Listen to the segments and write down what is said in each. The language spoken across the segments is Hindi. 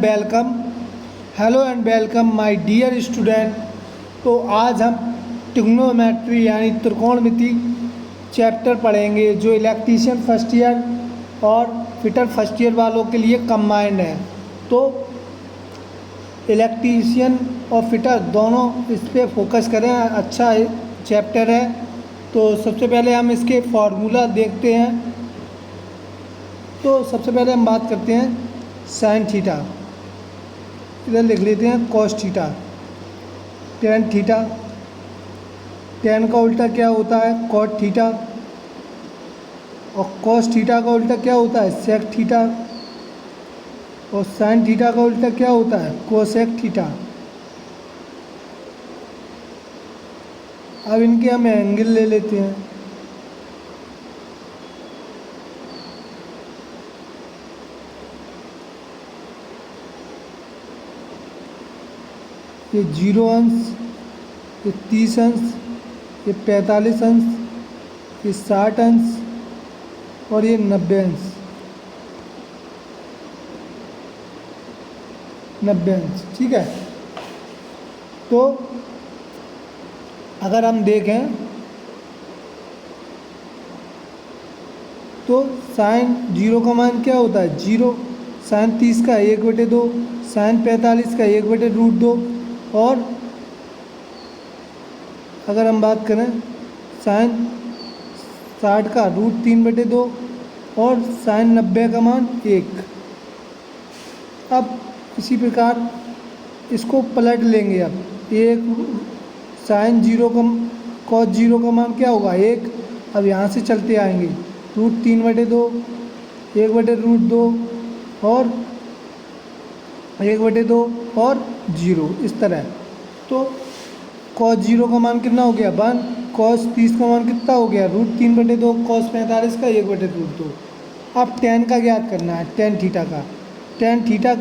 Welcome. Hello and welcome my dear student. तो आज हम ट्रिग्नोमेट्री यानी त्रिकोणमिति चैप्टर पढ़ेंगे जो इलेक्ट्रीशियन फर्स्ट ईयर और फिटर फर्स्ट ईयर वालों के लिए कंबाइंड है। तो इलेक्ट्रीशियन और फिटर दोनों इस पर फोकस करें, अच्छा चैप्टर है। तो सबसे पहले हम इसके फार्मूला देखते हैं। तो सबसे पहले हम बात करते हैं साइन थीटा। इधर लिख लेते हैं cos theta, tan theta. Tan का उल्टा क्या होता है? Cot theta. और कॉस थीटा का उल्टा क्या होता है? Sec theta. और साइन थीटा का उल्टा क्या होता है? Cosec theta. अब इनके हम एंगल ले लेते हैं। ये 0 अंश, ये 30 अंश, ये 45 अंश, ये 60 अंश और ये 90 अंश। 90 अंश, ठीक है। तो अगर हम देखें तो साइन 0 का मान क्या होता है? 0। साइन 30 का 1/2, साइन 45 का 1/√2। और अगर हम बात करें साइन 60 का √3/2 और साइन 90 का मान 1। अब इसी प्रकार इसको पलट लेंगे। अब एक साइन 0 का कॉस 0 का मान क्या होगा? 1। अब यहाँ से चलते आएंगे, √3/2, 1/√2 और 1/2 और 0, इस तरह। तो कॉस 0 का मान कितना हो गया? 1। कॉस 30 का मान कितना हो गया? √3/2। कॉस 45 का 1/√2। अब टेन का ज्ञात करना है, टेन थीटा का। टेन थीटा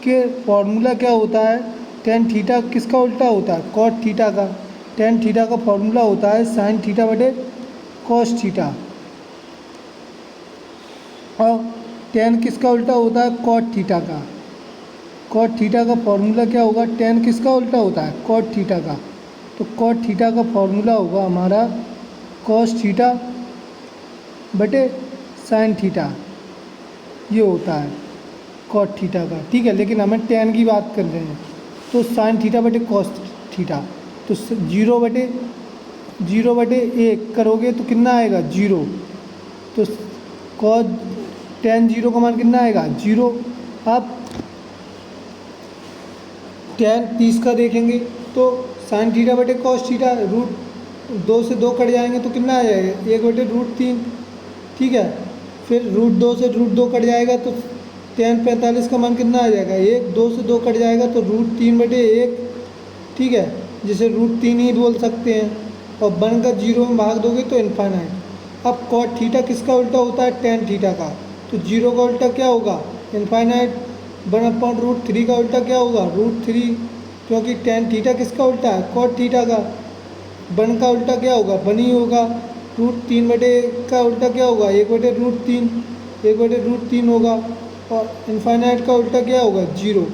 के फॉर्मूला क्या होता है? टेन थीटा किसका उल्टा होता है? कॉट थीटा का। टेन थीटा का फॉर्मूला होता है साइन थीटा बटे कॉस थीटा। और टेन किसका उल्टा होता है? कॉट थीटा का। कॉट थीटा का फॉर्मूला क्या होगा? टेन किसका उल्टा होता है? कॉट थीटा का। तो कॉट थीटा का फॉर्मूला होगा हमारा कॉस थीटा बटे साइन थीटा। ये होता है कॉट थीटा का, ठीक है। लेकिन हमें टेन की बात कर रहे हैं, तो साइन थीटा बटे कॉस थीटा। तो 0/1 करोगे तो कितना आएगा? 0। तो कॉस टेन 0 का मान कितना आएगा? 0। अब टेन 30 का देखेंगे तो साइन थीटा बटे कॉस थीटा, √2 से 2 कट जाएंगे तो कितना आ जाएगा? 1/√3, ठीक है। फिर √2 से √2 कट जाएगा तो टेन 45 का मान कितना आ जाएगा? 1। 2 से 2 कट जाएगा तो √3/1, ठीक है, जिसे √3 ही बोल सकते हैं। और 1 का 0 में भाग दोगे तो इनफाइनाइट। अब कॉट थीटा किसका उल्टा होता है? टेन थीटा का। तो 0 का उल्टा क्या होगा? इनफाइनाइट। 1/√3 का उल्टा क्या होगा? √3, क्योंकि टेन थीटा किसका उल्टा है? कॉट थीटा का। 1 का उल्टा क्या होगा? 1 ही होगा। √3/1 का उल्टा क्या होगा? 1/√3, 1/√3 होगा। और इनफाइनाइट का उल्टा क्या होगा? 0।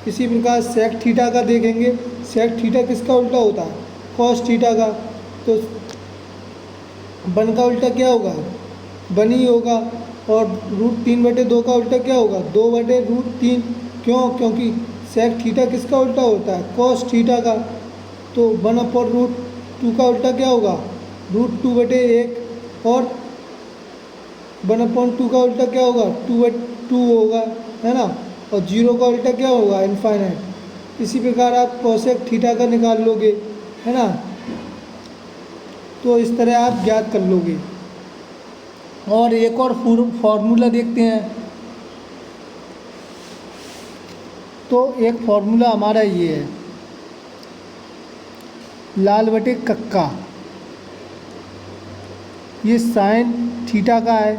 इसी प्रकार सेक थीटा का देखेंगे। सेक थीटा किसका उल्टा होता है? कॉस थीटा का। तो 1 का उल्टा क्या होगा? 1 ही होगा। और √3/2 का उल्टा क्या होगा? 2/√3। क्यों? क्योंकि सेक थीटा किसका उल्टा होता है? कॉस थीटा का। तो 1/√2 का उल्टा क्या होगा? √2/1। और 1/2 का उल्टा क्या होगा? 2/2 होगा, है ना। और 0 का उल्टा क्या होगा? इनफाइनाइट। इसी प्रकार आप कोसेक थीटा का निकाल लोगे, है ना। तो इस तरह आप ज्ञात कर लोगे। और एक और फार्मूला देखते हैं। तो एक फार्मूला हमारा ये है, लाल बटे कक्का। ये साइन थीटा का है,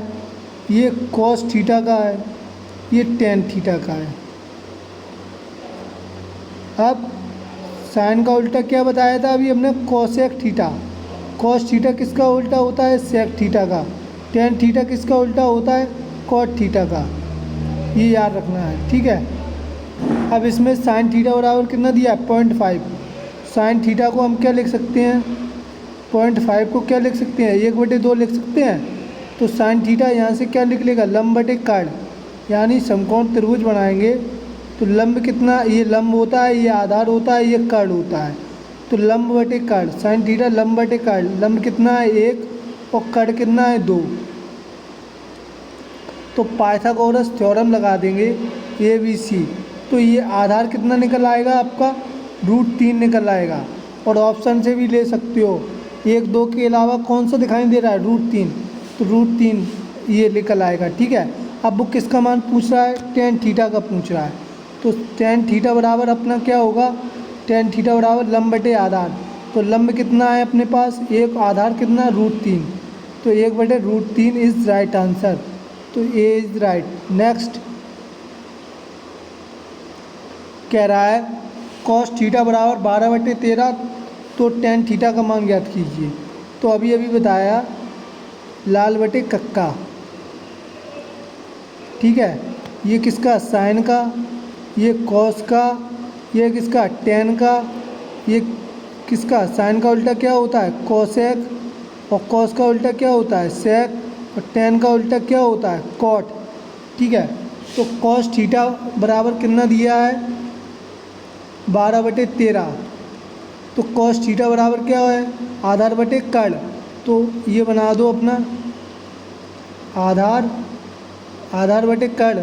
ये कॉस थीटा का है, ये टेन थीटा का है। अब साइन का उल्टा क्या बताया था अभी हमने? Cosec theta. कॉस थीटा किसका उल्टा होता है? सेक थीटा का। टेन थीटा किसका उल्टा होता है? कॉट थीटा का। ये याद रखना है, ठीक है। अब इसमें साइन थीटा बराबर कितना दिया है 0.5। साइन थीटा को हम क्या लिख सकते हैं, 0.5 को क्या लिख सकते हैं 1/2 लिख सकते हैं। तो साइन थीटा यहाँ से क्या निकलेगा लंब बटे कर्ण, यानी समकोण त्रिभुज बनाएंगे तो लंब कितना, ये लंब होता है, ये आधार होता है, ये कर्ण होता है। तो लंब बटे कर्ण, साइन थीटा लंब बटे कर्ण, लंब कितना है 1 और कर्ण कितना है 2। तो पाइथागोरस थ्योरम लगा देंगे ABC। तो ये आधार कितना निकल आएगा आपका √3 निकल आएगा। और ऑप्शन से भी ले सकते हो, 1 2 के अलावा कौन सा दिखाई दे रहा है √3, तो √3 ये निकल आएगा। ठीक है, अब वो किसका मान पूछ रहा है, tan थीटा का पूछ रहा है। तो tan थीटा बराबर अपना क्या होगा, tan थीटा बराबर लंब बटे आधार। तो लंब कितना है अपने पास 1, आधार कितना √3, तो 1/√3 इज़ राइट आंसर। तो ए इज़ राइट। नेक्स्ट कह रहा है cos थीटा बराबर 12/13, तो tan थीटा का मान ज्ञात कीजिए। तो अभी अभी बताया लाल बटे कक्का। ठीक है, ये किसका साइन का, ये कॉस का, ये किसका tan का, ये किसका साइन का उल्टा क्या होता है कोसेक, और कॉस का उल्टा क्या होता है सेक, और tan का उल्टा क्या होता है कॉट। ठीक है, तो cos थीटा बराबर कितना दिया है 12/13। तो cos थीटा बराबर क्या है आधार बटे कर्ण। तो ये बना दो अपना आधार बटे कर्ण।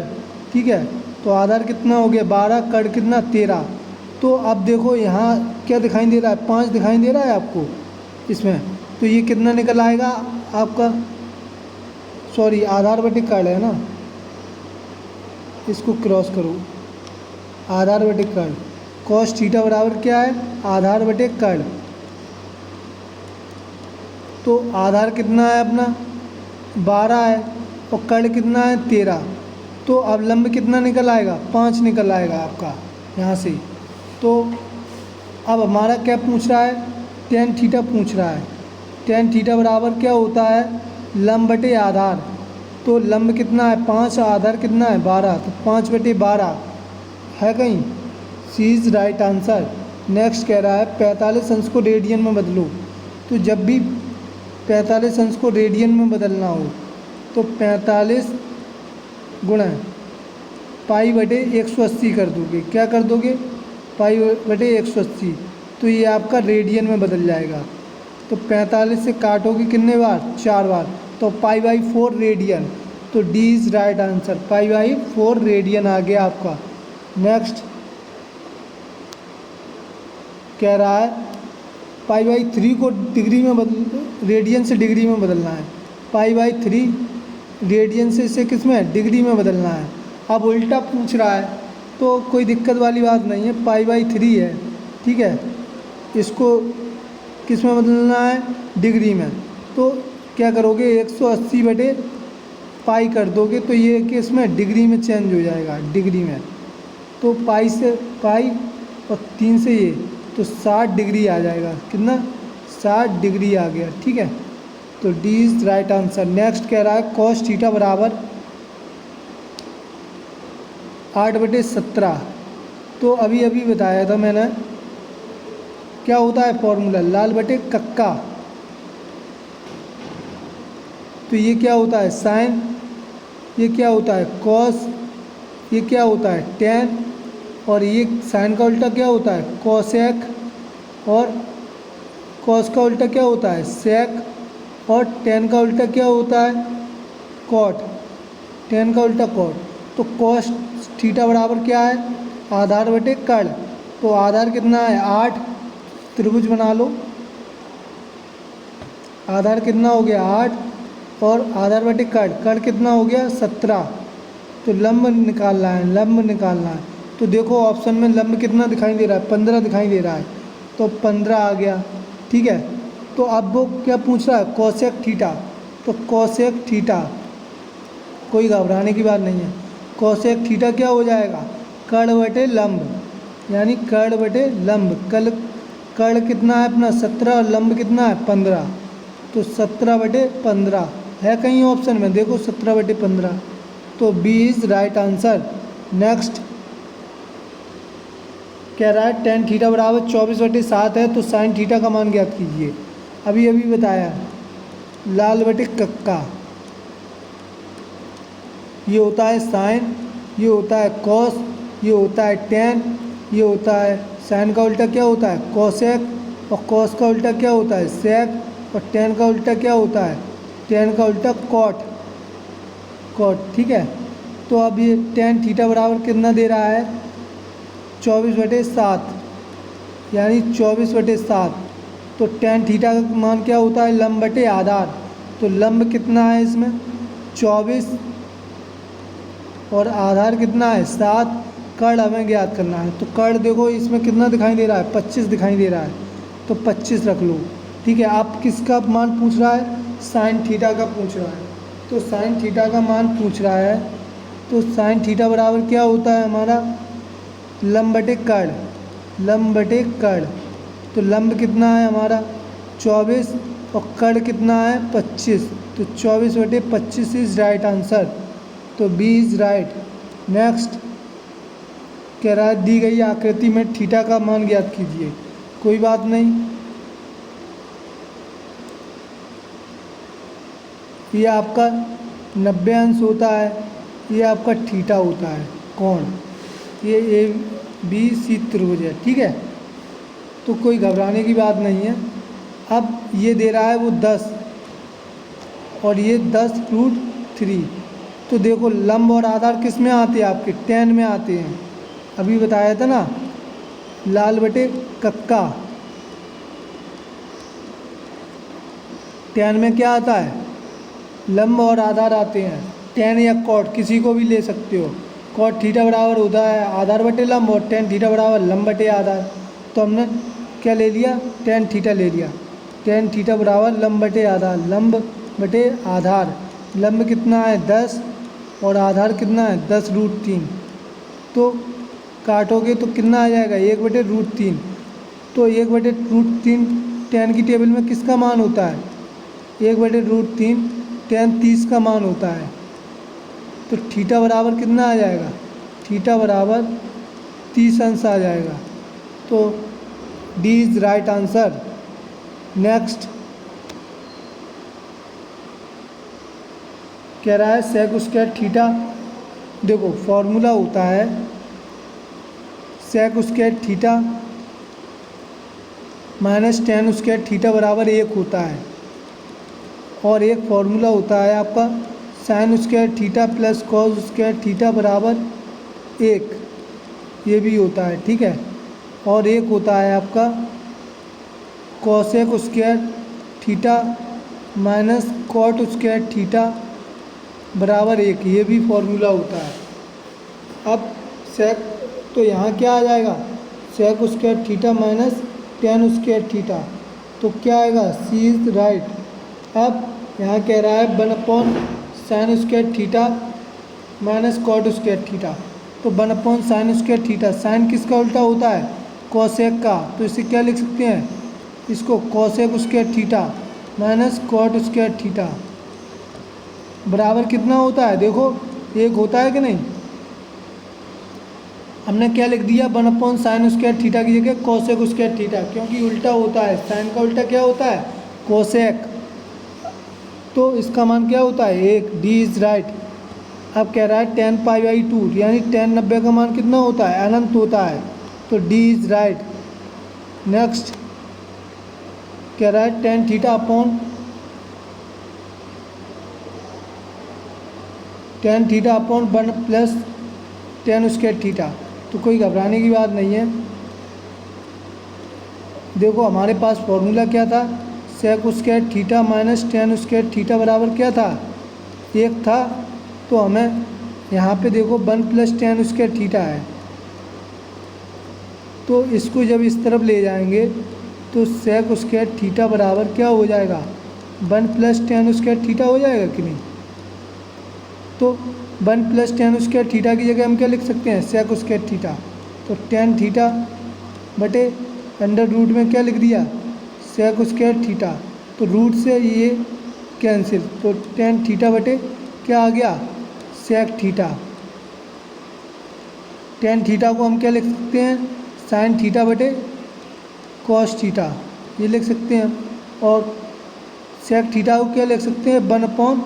ठीक है, तो आधार कितना हो गया 12, कर्ण कितना 13। तो अब देखो यहाँ क्या दिखाई दे रहा है 5 दिखाई दे रहा है आपको इसमें। तो ये कितना निकल आएगा आपका, सॉरी आधार बटे कर्ण है ना, इसको क्रॉस करो, आधार बटे कर्ण। cos थीटा बराबर क्या है आधार बटे कर्ण। तो आधार कितना है अपना 12 है और कर्ण कितना है 13। तो अब लंब कितना निकल आएगा 5 निकल आएगा आपका यहाँ से। तो अब हमारा क्या पूछ रहा है tan थीटा पूछ रहा है। tan थीटा बराबर क्या होता है लंब बटे आधार। तो लंब कितना है 5, आधार कितना है 12, तो 5/12 है कहीं, सी इज़ राइट आंसर। नेक्स्ट कह रहा है 45 अंश को रेडियन में बदलो। तो जब भी 45 अंश को रेडियन में बदलना हो तो 45 गुणा π/180 कर दोगे। क्या कर दोगे π/180, तो ये आपका रेडियन में बदल जाएगा। तो 45 से काटोगे कितने बार 4 बार, तो π/4 रेडियन। तो D is right answer, π/4 radian आ गया आपका। नेक्स्ट कह रहा है π/3 को डिग्री में बदल, रेडियन से डिग्री में बदलना है। π/3 रेडियन से इसे किस में डिग्री में बदलना है। अब उल्टा पूछ रहा है तो कोई दिक्कत वाली बात नहीं है, π/3 है। ठीक है, इसको किस में बदलना है डिग्री में। तो क्या करोगे 180/π कर दोगे, तो ये किस में डिग्री में चेंज हो जाएगा डिग्री में। तो पाई से पाई और 3 से ये, तो 60 डिग्री आ जाएगा। कितना 60 डिग्री आ गया। ठीक है, तो D is right answer. Next कह रहा है cos थीटा बराबर 8/17। तो अभी अभी बताया था मैंने, क्या होता है फॉर्मूला लाल बटे कक्का। तो ये क्या होता है साइन, ये क्या होता है कॉस, ये क्या होता है tan, और ये साइन का उल्टा क्या होता है कोसेक, और कॉस का उल्टा क्या होता है सेक, और tan का उल्टा क्या होता है कॉट, tan का उल्टा कॉट। तो cos थीटा बराबर क्या है आधार बटे कर्ण। तो आधार कितना है 8, त्रिभुज बना लो, आधार कितना हो गया 8, और आधार बटे कर्ण, कर्ण कितना हो गया 17। तो लंब निकालना है, लंब निकालना है। तो देखो ऑप्शन में लंब कितना दिखाई दे रहा है 15 दिखाई दे रहा है, तो 15 आ गया। ठीक है, तो अब वो क्या पूछ रहा है कोसेक थीटा। तो कोसेक थीटा कोई घबराने की बात नहीं है, कोसेक थीटा क्या हो जाएगा कर्ण बटे लंब, यानी कर्ण बटे लंब। कर्ण कितना है अपना 17 और लंब कितना है 15, तो 17/15 है कहीं ऑप्शन में, देखो 17/15। तो B is right answer. Next कह रहा है टेन थीटा बराबर 24/7 है, तो साइन थीटा का मान ज्ञात कीजिए। अभी अभी बताया लाल बटे कक्का, ये होता है साइन, ये होता है कॉस, ये होता है टेन, ये होता है साइन का उल्टा क्या होता है कॉसेक, और कॉस का उल्टा क्या होता है सेक, और टेन का उल्टा क्या होता है टेन का उल्टा कॉट। ठीक है। तो अब ये टेन थीटा बराबर कितना दे रहा है 24/7, यानी 24/7। तो टेन थीटा का मान क्या होता है लंब बटे आधार। तो लंब कितना है इसमें 24 और आधार कितना है 7। कर्ण हमें ज्ञात करना है, तो कर्ण देखो इसमें कितना दिखाई दे रहा है 25 दिखाई दे रहा है, तो 25 रख लो। ठीक है। आप किसका मान पूछ रहा है साइन थीटा का पूछ रहा है, तो साइन थीटा का मान पूछ रहा है। तो साइन थीटा बराबर क्या होता है हमारा लंब बटे कर्ण, लंब बटे कर्ण। तो लंब कितना है हमारा 24 और कर्ण कितना है 25, तो 24/25 इज राइट आंसर। तो बी इज राइट। नेक्स्ट कह रहा है दी गई आकृति में थीटा का मान ज्ञात कीजिए। कोई बात नहीं, ये आपका 90 अंश होता है, ये आपका थीटा होता है कोण, ये ए बी सी त्रिभुज है। ठीक है। तो कोई घबराने की बात नहीं है। अब ये दे रहा है वो 10 और ये 10√3। तो देखो लंब और आधार किस में आते हैं आपके टेन में आते हैं। अभी बताया था ना लाल बटे कक्का, टेन में क्या आता है लंब और आधार आते हैं। टेन या कॉट किसी को भी ले सकते हो। कॉट थीटा बराबर होता है आधार बटे लंब और टेन थीटा बराबर लंब बटे आधार। तो हमने क्या ले लिया टेन थीटा ले लिया। टेन थीटा बराबर लंब बटे आधार, लंब बटे आधार। लंब कितना है 10 और आधार कितना है 10√3। तो काटोगे तो कितना आ जाएगा 1/√3। तो 1/√3 टेन की टेबल में किसका मान होता है 1/√3 टेन 30 का मान होता है। तो थीटा बराबर कितना आ जाएगा थीटा बराबर 30 अंश आ जाएगा। तो D is right answer. Next कह रहा है सेक स्क्वायर थीटा। देखो फॉर्मूला होता है sec square theta minus tan square theta बराबर 1 होता है, और एक फार्मूला होता है आपका sine square theta plus cos square theta बराबर 1, ये भी होता है। ठीक है। और एक होता है आपका cosec square theta minus cot square theta बराबर 1, ये भी फार्मूला होता है। अब सेक तो यहाँ क्या आ जाएगा sec square theta minus tan square theta, तो क्या आएगा सी इज़ राइट। अब यहाँ कह रहा है 1/साइन square theta minus cot square theta. तो 1/साइन स्क्वायर थीटा, साइन किसका उल्टा होता है कॉसेक का, तो इसे क्या लिख सकते हैं इसको cosec square theta minus cot square theta बराबर कितना होता है देखो 1 होता है कि नहीं। हमने क्या लिख दिया 1/साइन स्क्वायर थीटा की जगह कॉसेक स्क्वायर थीटा, क्योंकि उल्टा होता है साइन का उल्टा क्या होता है कोसेक। तो इसका मान क्या होता है 1। D is right. अब कह रहा है 10π/2 यानी 10/90 का मान कितना होता है अनंत होता है, तो डी इज़ राइट। नेक्स्ट कह रहा है tan theta upon tan theta upon 1+10 square theta. तो कोई घबराने की बात नहीं है। देखो हमारे पास फॉर्मूला क्या था sec square theta minus tan square theta बराबर क्या था 1 था। तो हमें यहाँ पे देखो 1+10 स्क्वायर थीटा है, तो इसको जब इस तरफ ले जाएंगे तो सेक स्क्वायर थीटा बराबर क्या हो जाएगा 1+10 स्क्वायर थीटा हो जाएगा कि नहीं। तो 1+10 स्क्वायर थीटा की जगह हम क्या लिख सकते हैं सेक स्क्वायर थीटा। तो टेन थीटा बटे अंडर रूट में क्या लिख दिया सेक स्क्वायर थीटा, तो रूट से ये कैंसिल, तो टेन थीटा बटे क्या आ गया सेक थीटा। टेन थीटा को हम क्या लिख सकते हैं साइन थीटा बटे कॉस थीटा, ये लिख सकते हैं। और सेक थीटा को क्या लिख सकते हैं, 1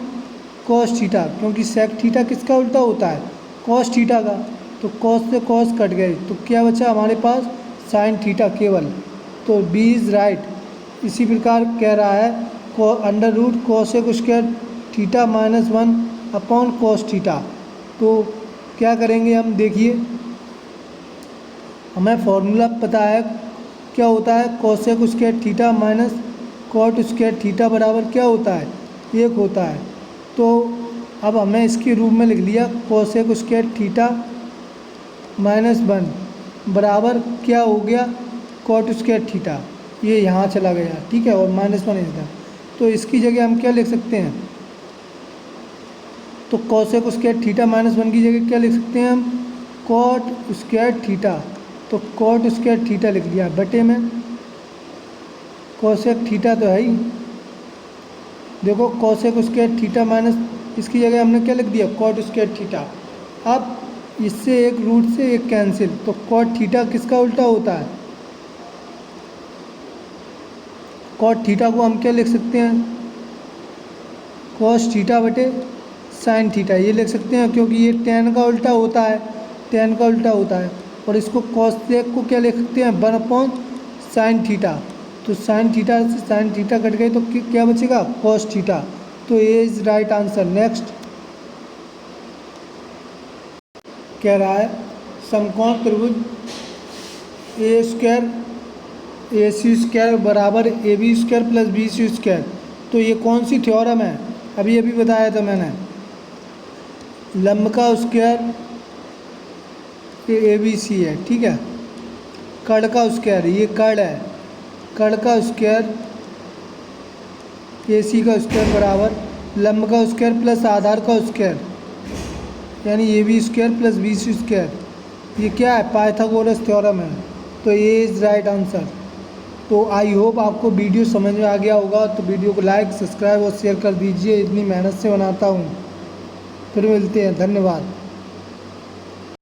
कॉस थीटा, क्योंकि सेक थीटा किसका उल्टा होता है, कॉस थीटा का। तो कॉस से कॉस कट गए, तो क्या बचा हमारे पास, साइन थीटा केवल। तो बी इज़ राइट। इसी प्रकार कह रहा है under root cosec square theta -1 upon cos theta. तो क्या करेंगे हम, देखिए हमें फॉर्मूला पता है क्या होता है, cosec square theta minus cot square theta बराबर क्या होता है, 1 होता है। तो अब हमें इसके रूप में लिख लिया कोसेक स्क्वायर थीटा -1 बराबर क्या हो गया, कॉट स्क्वायर थीटा, ये यहाँ चला गया, ठीक है, और -1 इधर। तो इसकी जगह हम क्या लिख सकते हैं, तो कोसेक स्क्वायर थीटा -1 की जगह क्या लिख सकते हैं हम, कॉट स्क्वायर थीटा। तो कॉट स्क्वायर थीटा लिख लिया बटे में कोसेक थीटा, तो है ही, देखो कोसेक स्क्वायर थीटा माइनस, इसकी जगह हमने क्या लिख दिया, कॉट स्क्वायर थीटा। अब इससे एक रूट से एक कैंसिल, तो कॉट थीटा किसका उल्टा होता है, कॉट थीटा को हम क्या लिख सकते हैं, कॉस थीटा बटे साइन थीटा, ये लिख सकते हैं, क्योंकि ये टेन का उल्टा होता है, टेन का उल्टा होता है। और इसको कॉसेक को क्या लिख सकते हैं, 1 साइन थीटा। तो साइन थीटा से साइन थीटा कट गए, तो क्या बचेगा, कॉस थीटा। तो A is right answer. Next कह रहा है समकोण त्रिभुज ए स्क्वायर ए सी स्क्वायर बराबर A B square plus B C square. तो ये कौन सी थ्योरम है, अभी अभी बताया था मैंने, लंब का स्क्वायर ये ए बी सी है, ठीक है, कर्ण का स्क्वायर ये कर्ण है, कर्ण का स्क्वायर ए सी का स्क्वायर बराबर लंब का स्क्वायर प्लस आधार का स्क्वायर, यानी A B square plus B C square. ये क्या है, पाइथागोरस थ्योरम है। तो ये इज़ राइट आंसर। तो आई होप आपको वीडियो समझ में आ गया होगा। तो वीडियो को लाइक, सब्सक्राइब और शेयर कर दीजिए, इतनी मेहनत से बनाता हूँ। फिर मिलते हैं, धन्यवाद।